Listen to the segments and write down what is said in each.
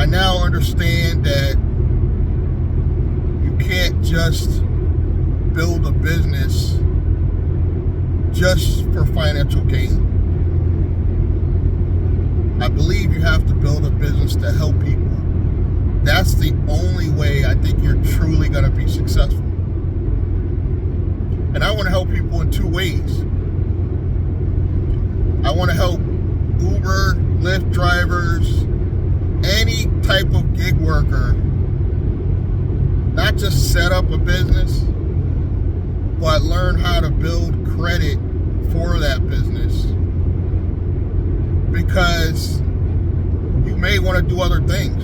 I now understand that you can't just build a business just for financial gain. I believe you have to build a business to help people. That's the only way I think you're truly going to be successful. And I want to help people in two ways. I want to help Uber, Lyft drivers, any type of gig worker, not just set up a business, but learn how to build credit for that business. Because you may want to do other things.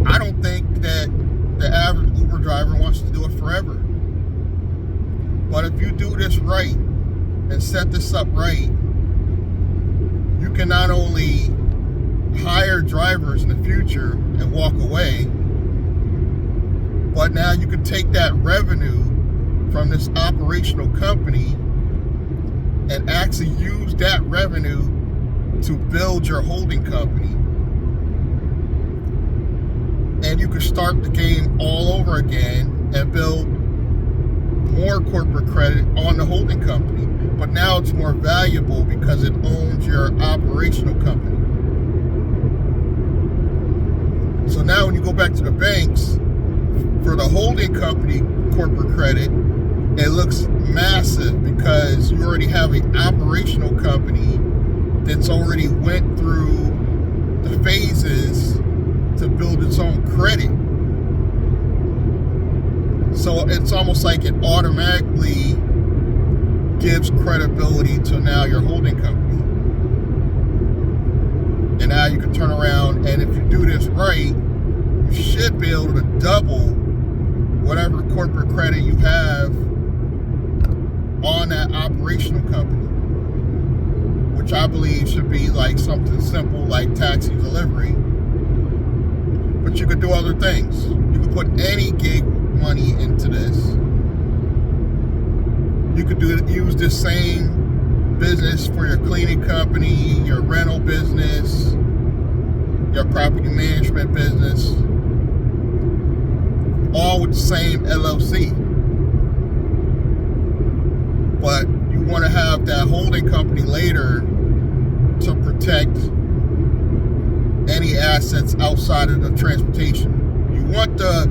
I don't think that the average Uber driver wants to do it forever. But if you do this right and set this up right, you can not only hire drivers in the future and walk away, but now you can take that revenue from this operational company and actually use that revenue to build your holding company. And you can start the game all over again and build more corporate credit on the holding company. But now it's more valuable because it owns your operational company. So now when you go back to the banks, for the holding company corporate credit, it looks massive because you already have an operational company that's already went through the phases to build its own credit. So it's almost like it automatically gives credibility to now your holding company. And now you can turn around, and if you do this right, you should be able to double whatever corporate credit you have on that operational company, which I believe should be like something simple like taxi delivery. But you could do other things. You could put any gig money into this. You could use this same business for your cleaning company, your rental business, your property management business, all with the same LLC. But you want to have that holding company later to protect any assets outside of the transportation. You want the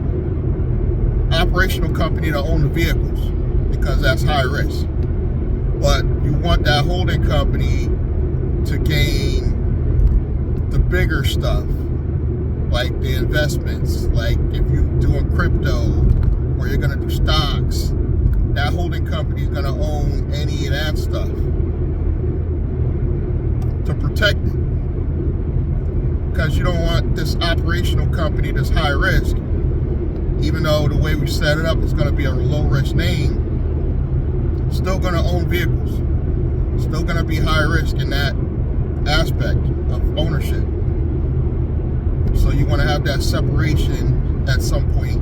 operational company to own the vehicles because that's high risk. But you want that holding company to gain the bigger stuff, like the investments, like if you're doing crypto or you're going to do stocks, that holding company is going to own any of that stuff to protect it. Because you don't want this operational company that's high risk, even though the way we set it up is going to be a low risk name, still going to own vehicles, still going to be high risk in that aspect of ownership. So you want to have that separation at some point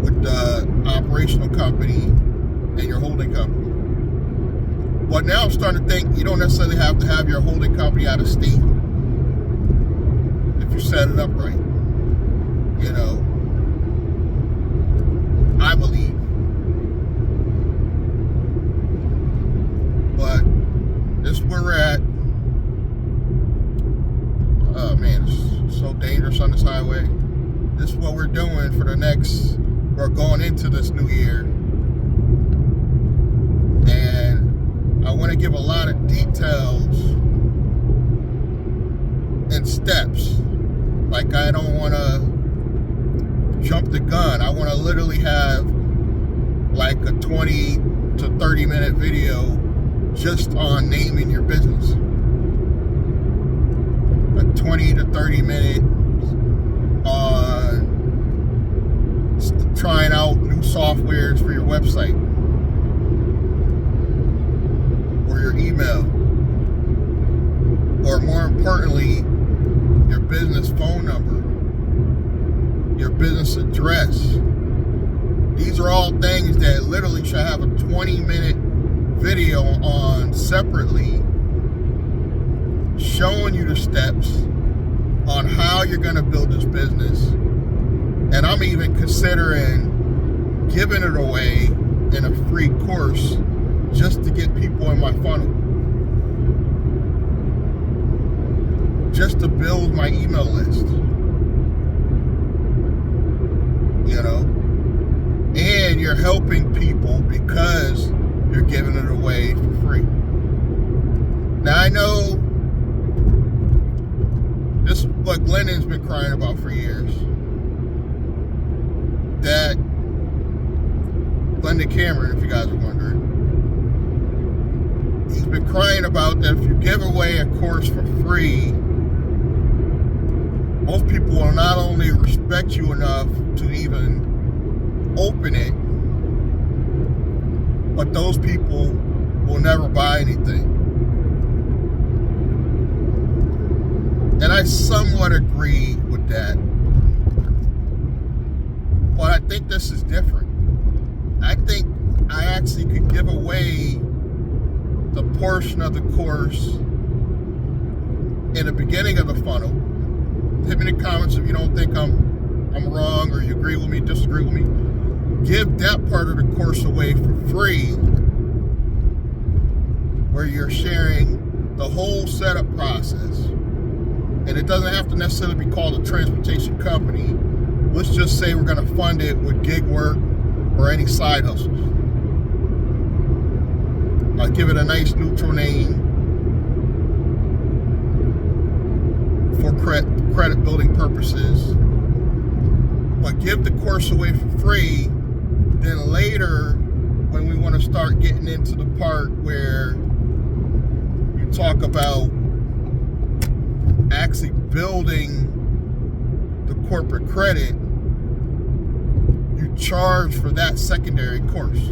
with the operational company and your holding company. But now I'm starting to think you don't necessarily have to have your holding company out of state if you set it up right. You know, I believe. But this is where we're at. Oh man, it's so dangerous on this highway. This is what we're doing for the next, we're going into this new year. And I want to give a lot of details and steps. Like, I don't want to jump the gun. I want to literally have like a 20 to 30 minute video just on naming your business. A 20 to 30 minute on trying out new softwares for your website or your email, or more importantly, your business phone number, your business address. These are all things that literally should have a 20-minute video on separately, showing you the steps on how you're going to build this business. And I'm even considering giving it away in a free course just to get people in my funnel. Just to build my email list. You know? And you're helping people because you're giving it away for free. Now I know this is what Glennon's been crying about for years. That Glendon Cameron, if you guys are wondering, he's been crying about that if you give away a course for free, most people will not only respect you enough to even open it, but those people will never buy anything. And I somewhat agree with that. But I think this is different. I think I actually could give away the portion of the course in the beginning of the funnel. Hit me in the comments if you don't think I'm wrong, or you agree with me, disagree with me. Give that part of the course away for free, where you're sharing the whole setup process. And it doesn't have to necessarily be called a transportation company. Let's just say we're going to fund it with gig work or any side hustles. I'll give it a nice neutral name for credit building purposes. But give the course away for free. Then later, when we want to start getting into the part where you talk about actually building the corporate credit, you charge for that secondary course.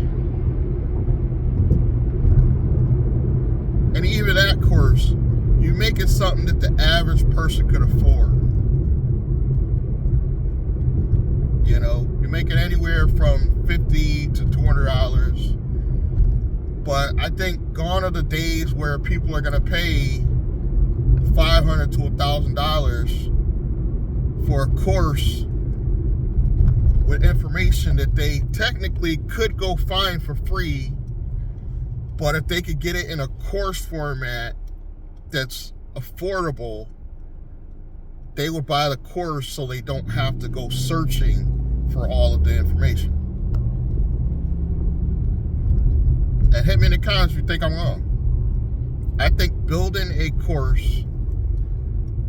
And even that course, you make it something that the average person could afford. You know, you make it anywhere from $50 to $200. But I think gone are the days where people are going to pay $500 to $1,000 for a course with information that they technically could go find for free, but if they could get it in a course format that's affordable, they would buy the course so they don't have to go searching for all of the information. And hit me in the comments if you think I'm wrong. I think building a course,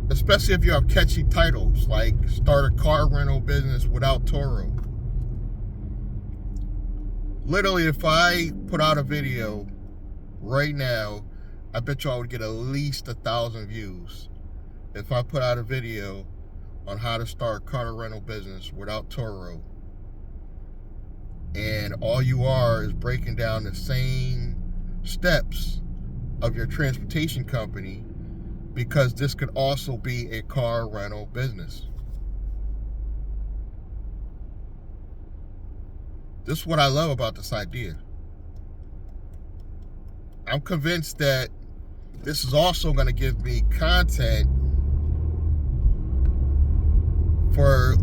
especially if you have catchy titles like start a car rental business without Toro. Literally, if I put out a video right now, I bet you I would get at least 1,000 views. If I put out a video on how to start a car rental business without Toro, and all you are is breaking down the same steps of your transportation company, because this could also be a car rental business. This is what I love about this idea. I'm convinced that this is also going to give me content for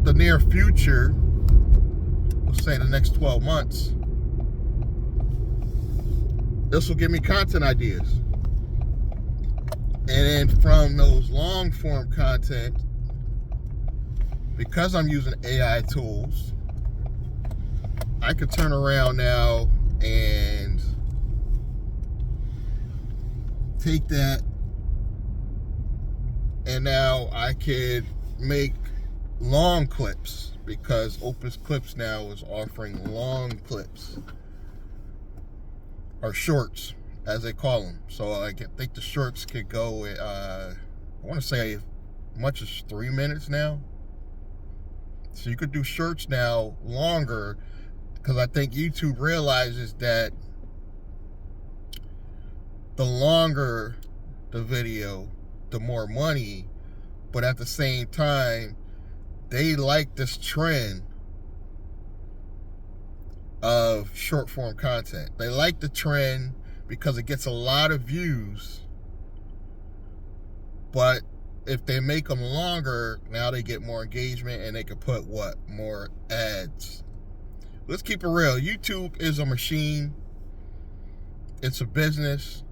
the near future, let's say the next 12 months. This will give me content ideas. And then from those long form content, because I'm using AI tools, I could turn around now and take that, and now I could make long clips, because Opus Clips now is offering long clips, or shorts as they call them. So I think the shorts could go I want to say as much as 3 minutes now. So you could do shorts now longer, because I think YouTube realizes that the longer the video, the more money. But at the same time, they like this trend of short form content. They like the trend because it gets a lot of views, But if they make them longer, now they get more engagement and they can put more ads. Let's keep it real. YouTube is a machine. It's a business.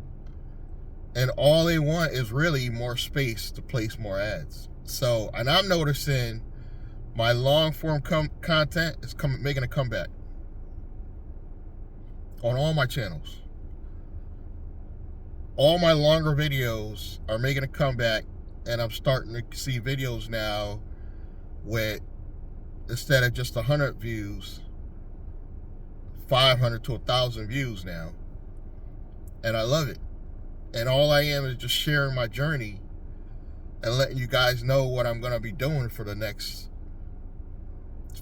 And all they want is really more space to place more ads. So, and I'm noticing my long form content is making a comeback on all my channels. All my longer videos are making a comeback, and I'm starting to see videos now with, instead of just 100 views, 500 to 1,000 views now. And I love it. And all I am is just sharing my journey and letting you guys know what I'm going to be doing for the next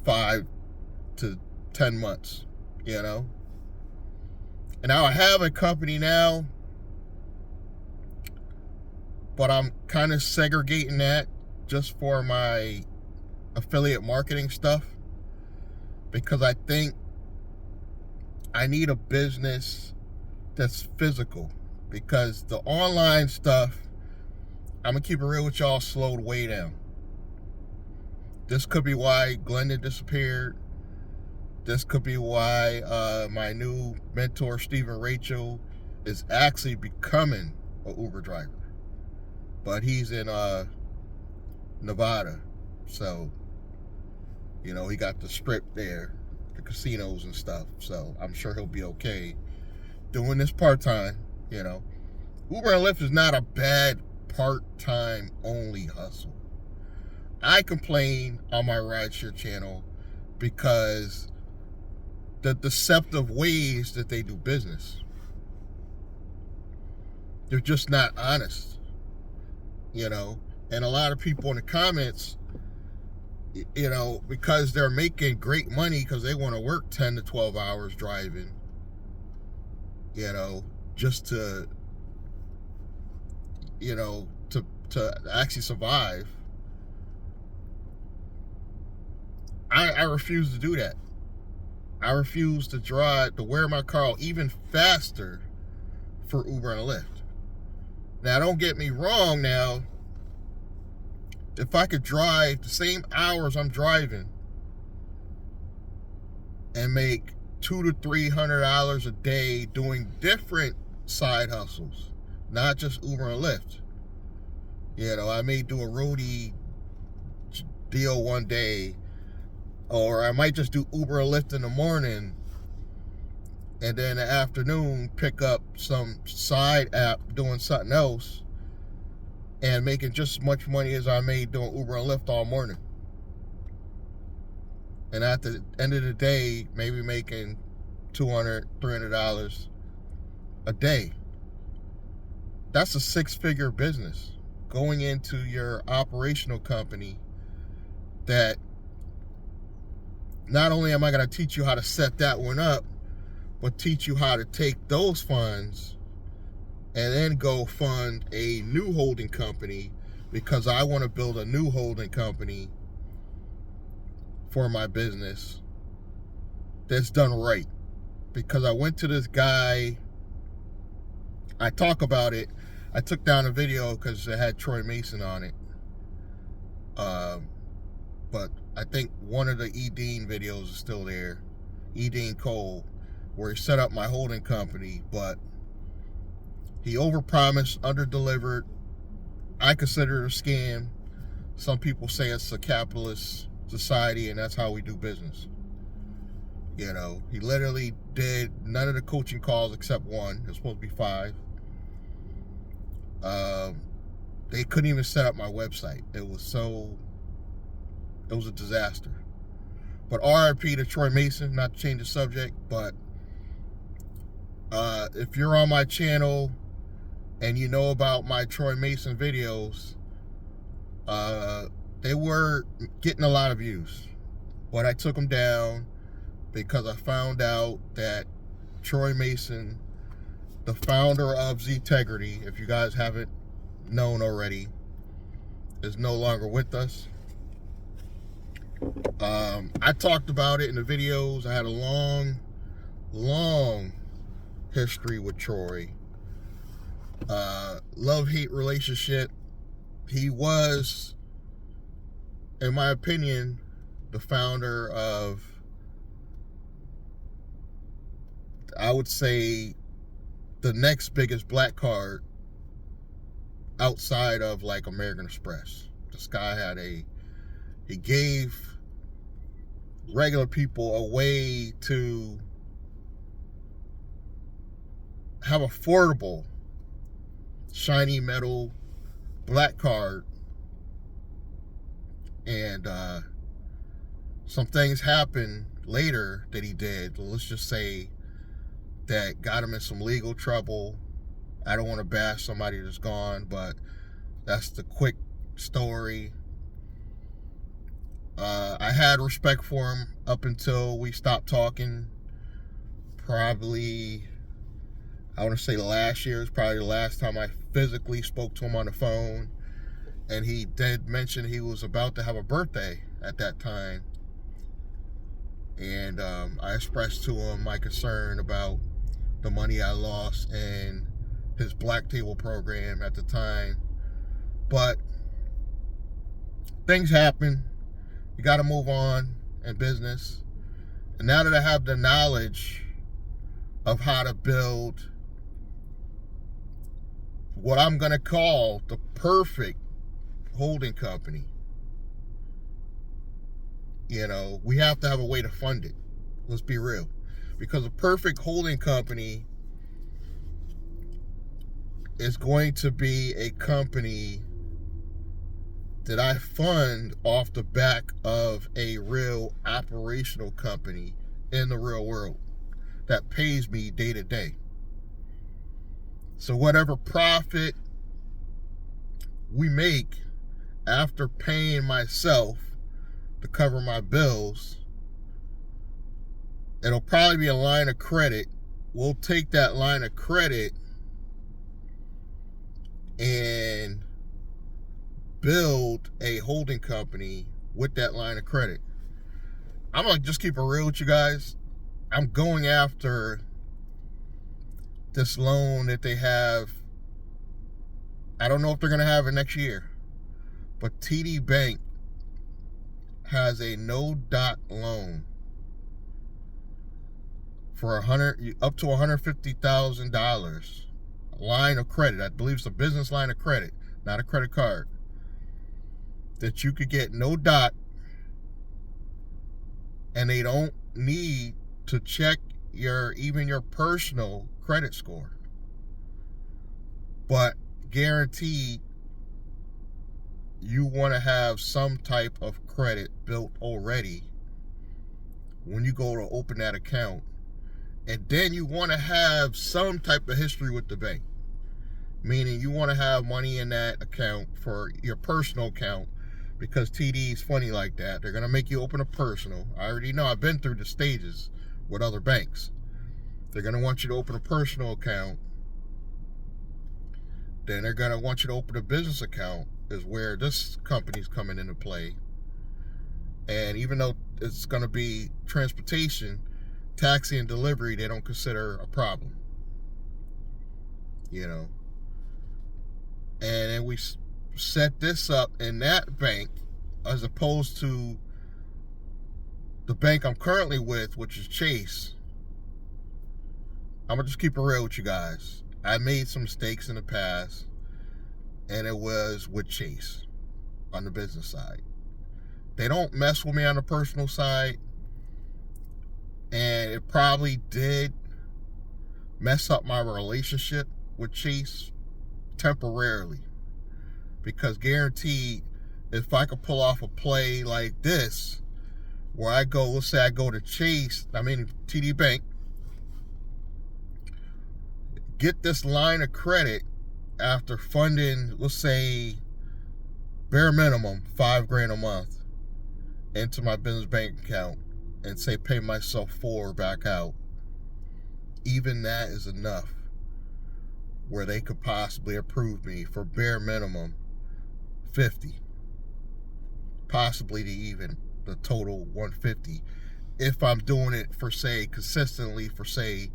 5 to 10 months, you know. And now I have a company now, but I'm kind of segregating that just for my affiliate marketing stuff, because I think I need a business that's physical, because the online stuff, I'm gonna keep it real with y'all, slowed way down. This could be why Glendon disappeared. This could be why my new mentor, Stephen Rachel, is actually becoming an Uber driver. But he's in Nevada. So, you know, he got the strip there, the casinos and stuff. So I'm sure he'll be okay doing this part-time, you know. Uber and Lyft is not a bad part-time only hustle. I complain on my Rideshare channel because the deceptive ways that they do business, they're just not honest, you know. And a lot of people in the comments, you know, because they're making great money because they want to work 10 to 12 hours driving, you know, just to, you know, to actually survive. I refuse to do that. I refuse to wear my car even faster for Uber and Lyft. Now, don't get me wrong now. If I could drive the same hours I'm driving and make $200 to $300 a day doing different side hustles, not just Uber and Lyft. You know, I may do a roadie deal one day, or I might just do Uber and Lyft in the morning, and then in the afternoon pick up some side app doing something else and making just as much money as I made doing Uber and Lyft all morning. And at the end of the day, maybe making $200, $300 a day. That's a 6-figure business going into your operational company that not only am I going to teach you how to set that one up, but teach you how to take those funds and then go fund a new holding company, because I want to build a new holding company for my business that's done right. Because I went to this guy, I talk about it, I took down a video because it had Troy Mason on it. But I think one of the E. Dean videos is still there, E. Dean Cole, where he set up my holding company, but he overpromised, underdelivered. I consider it a scam. Some people say it's a capitalist society and that's how we do business. You know, he literally did none of the coaching calls except one. It was supposed to be 5. They couldn't even set up my website. It was a disaster. But RIP to Troy Mason, not to change the subject, but if you're on my channel and you know about my Troy Mason videos, they were getting a lot of views, but I took them down because I found out that Troy Mason, the founder of Ztegrity, if you guys haven't known already, is no longer with us. I talked about it in the videos. I had a long history with Troy. Love-hate relationship. he was, in my opinion, the founder of, I would say, the next biggest black card outside of like American Express. This guy had he gave regular people a way to have affordable shiny metal black card, and some things happened later that he did, let's just say, that got him in some legal trouble. I don't want to bash somebody that's gone, but that's the quick story. I had respect for him up until we stopped talking. Probably, I want to say last year is probably the last time I physically spoke to him on the phone. And he did mention he was about to have a birthday at that time. And I expressed to him my concern about the money I lost in his black table program at the time. But things happen. You got to move on in business. And now that I have the knowledge of how to build what I'm going to call the perfect holding company, you know, we have to have a way to fund it. Let's be real. Because a perfect holding company is going to be a company that I fund off the back of a real operational company in the real world that pays me day to day. So whatever profit we make after paying myself to cover my bills, it'll probably be a line of credit. We'll take that line of credit and build a holding company with that line of credit. I'm gonna just keep it real with you guys. I'm going after this loan that they have. I don't know if they're gonna have it next year, but TD Bank has a no-dot loan for up to $150,000 line of credit. I believe it's a business line of credit, not a credit card, that you could get no dot, and they don't need to check even your personal credit score, but guaranteed you want to have some type of credit built already when you go to open that account. And then you want to have some type of history with the bank, meaning you want to have money in that account for your personal account, because TD is funny like that. They're going to make you open a personal. I already know. I've been through the stages with other banks. They're going to want you to open a personal account. Then they're going to want you to open a business account, is where this company's coming into play. And even though it's going to be transportation, taxi and delivery, they don't consider a problem, you know. And then we set this up in that bank, as opposed to the bank I'm currently with, which is Chase. I'm gonna just keep it real with you guys. I made some mistakes in the past, and it was with Chase on the business side. They don't mess with me on the personal side, and it probably did mess up my relationship with Chase temporarily, because guaranteed, if I could pull off a play like this, where I go, let's say I go to Chase, TD Bank, get this line of credit after funding, let's say, bare minimum, $5,000 a month into my business bank account, and say pay myself $4,000 back out, even that is enough where they could possibly approve me for bare minimum $50,000, possibly to even the total $150,000, if I'm doing it for, say, consistently for, say,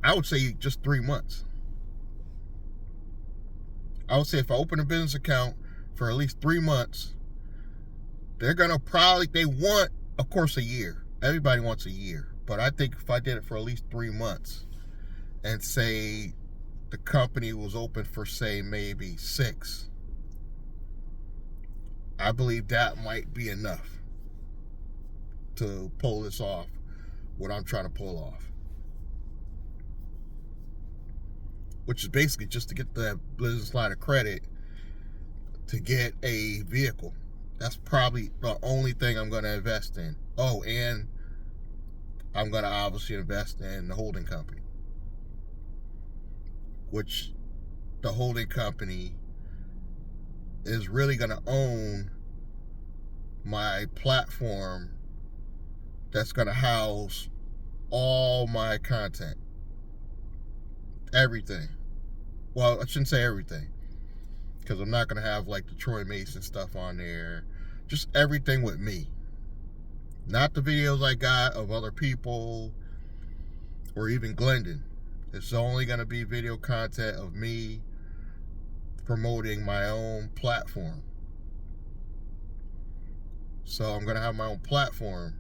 I would say just 3 months. I would say if I open a business account for at least 3 months, they're going to probably, they want, of course, a year. Everybody wants a year. But I think if I did it for at least 3 months and say the company was open for, say, maybe 6, I believe that might be enough to pull this off, what I'm trying to pull off. Which is basically just to get the business line of credit to get a vehicle. That's probably the only thing I'm going to invest in. Oh, and I'm going to obviously invest in the holding company. Which the holding company is really going to own my platform that's going to house all my content. Everything. Well, I shouldn't say everything, because I'm not going to have like the Troy Mason stuff on there. Just everything with me. Not the videos I got of other people or even Glendon. It's only going to be video content of me promoting my own platform. So I'm going to have my own platform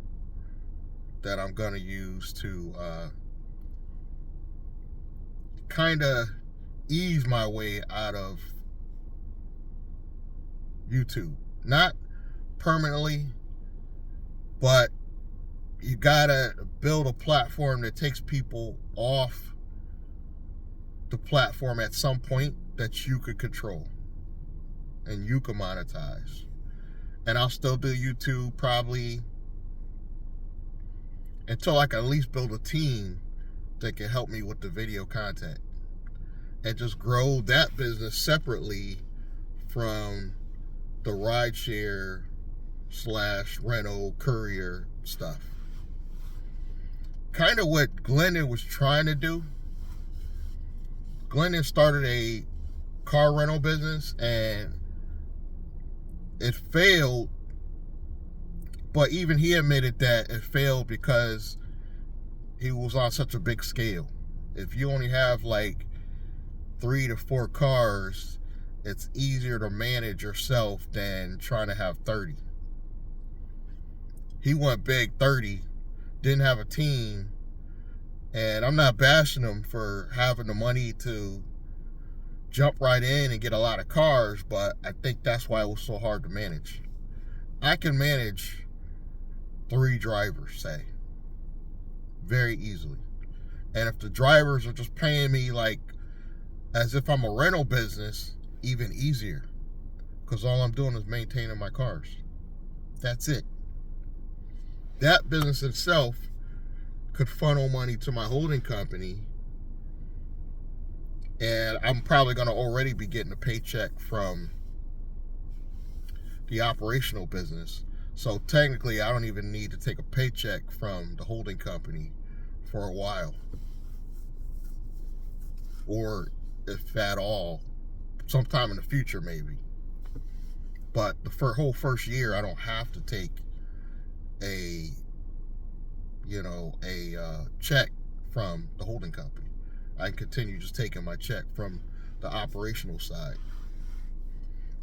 that I'm going to use to kind of ease my way out of YouTube. Not permanently, but you gotta build a platform that takes people off the platform at some point that you could control and you can monetize. And I'll still do YouTube probably until I can at least build a team that can help me with the video content and just grow that business separately from the rideshare / rental courier stuff. Kind of what Glendon was trying to do. Glendon started a car rental business and it failed, but even he admitted that it failed because he was on such a big scale. If you only have like 3 to 4 cars, it's easier to manage yourself than trying to have 30. He went big 30, didn't have a team, and I'm not bashing him for having the money to jump right in and get a lot of cars, but I think that's why it was so hard to manage. I can manage 3 drivers, say, very easily. And if the drivers are just paying me like as if I'm a rental business, even easier, because all I'm doing is maintaining my cars. That's it. That business itself could funnel money to my holding company, and I'm probably going to already be getting a paycheck from the operational business. So technically, I don't even need to take a paycheck from the holding company for a while, or if at all, sometime in the future maybe. But the whole first year, I don't have to take a check from the holding company. I can continue just taking my check from the operational side.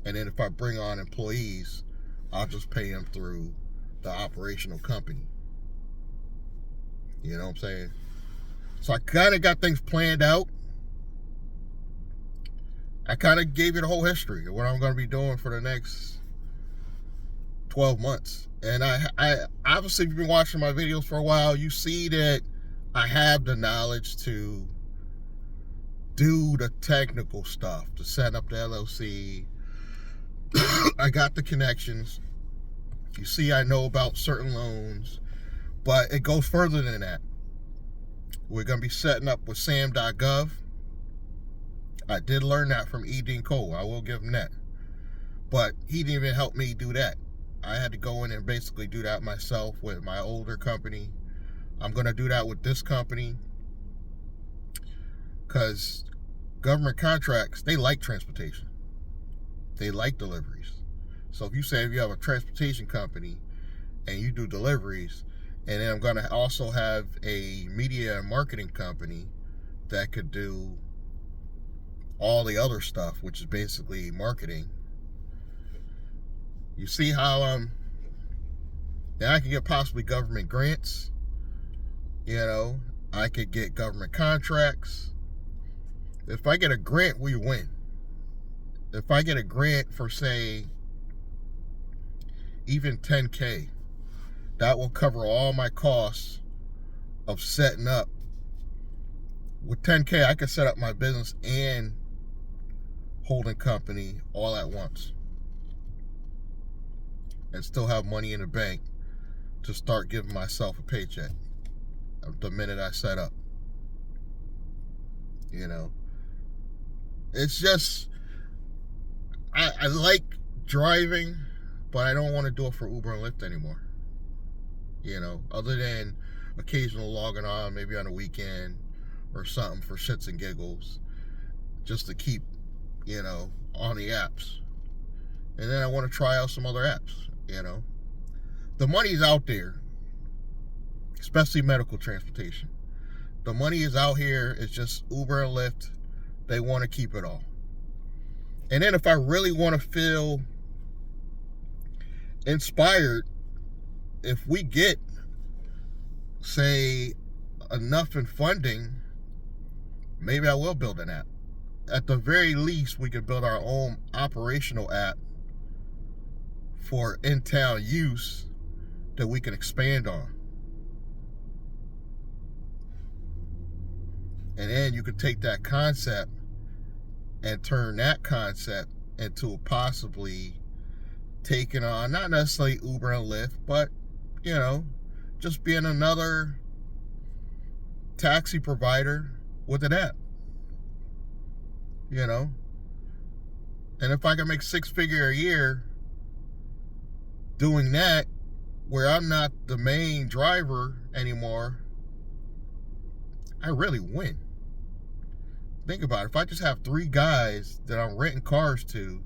And then if I bring on employees, I'll just pay them through the operational company. You know what I'm saying? So I kind of got things planned out. I kind of gave you the whole history of what I'm going to be doing for the next 12 months. And I obviously, if you've been watching my videos for a while, you see that I have the knowledge to do the technical stuff, to set up the LLC. I got the connections. You see, I know about certain loans, but it goes further than that. We're going to be setting up with sam.gov. I did learn that from E. Dean Cole. I will give him that. But he didn't even help me do that. I had to go in and basically do that myself with my older company. I'm going to do that with this company because government contracts, they like transportation. They like deliveries. So if you have a transportation company and you do deliveries, and then I'm going to also have a media and marketing company that could do all the other stuff, which is basically marketing, You see how I can get possibly government grants. You know, I could get government contracts. If I get a grant, we win. If I get a grant for, say, even 10K, that will cover all my costs of setting up. With 10K, I could set up my business and holding company all at once and still have money in the bank to start giving myself a paycheck the minute I set up. You know, it's just, I like driving, but I don't want to do it for Uber and Lyft anymore. You know, other than occasional logging on, maybe on a weekend or something for shits and giggles, just to keep, you know, on the apps. And then I want to try out some other apps, you know. The money's out there, especially medical transportation. The money is out here. It's just Uber and Lyft. They want to keep it all. And then if I really want to feel inspired, if we get, say, enough in funding, maybe I will build an app. At the very least, we could build our own operational app for in-town use that we can expand on. And then you could take that concept and turn that concept into possibly taking on, not necessarily Uber and Lyft, but, you know, just being another taxi provider with an app. You know? And if I can make $6-figure a year doing that, where I'm not the main driver anymore, I really win. Think about it. If I just have 3 guys that I'm renting cars to,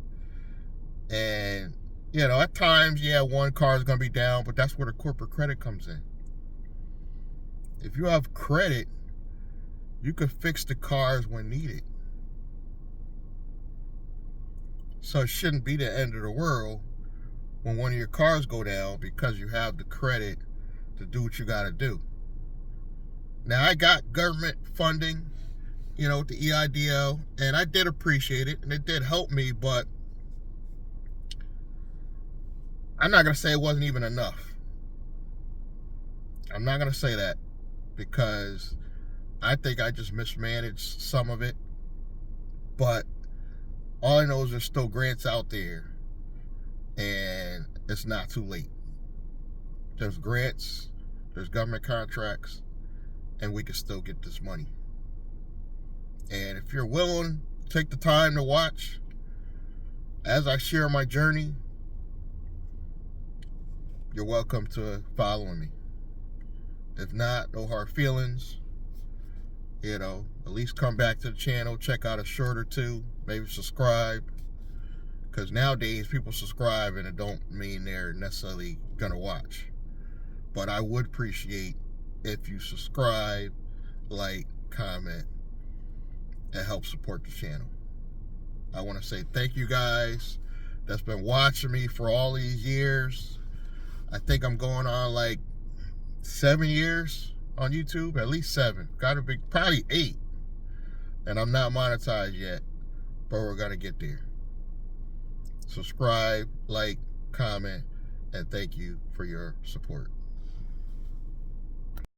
and, you know, at times, yeah, one car is going to be down, but that's where the corporate credit comes in. If you have credit, you could fix the cars when needed. So it shouldn't be the end of the world when one of your cars go down because you have the credit to do what you got to do. Now, I got government funding, you know, with the EIDL, and I did appreciate it, and it did help me, but I'm not going to say it wasn't even enough. I'm not going to say that, because I think I just mismanaged some of it. But all I know is there's still grants out there, and it's not too late. There's grants, there's government contracts, and we can still get this money. And if you're willing, take the time to watch as I share my journey, you're welcome to following me. If not, no hard feelings. You know, at least come back to the channel, check out a short or two, maybe subscribe. Because nowadays, people subscribe and it don't mean they're necessarily going to watch. But I would appreciate if you subscribe, like, comment, and help support the channel. I want to say thank you guys that's been watching me for all these years. I think I'm going on like 7 years on YouTube, at least 7. Gotta be probably 8. And I'm not monetized yet, but we're gonna get there. Subscribe, like, comment, and thank you for your support.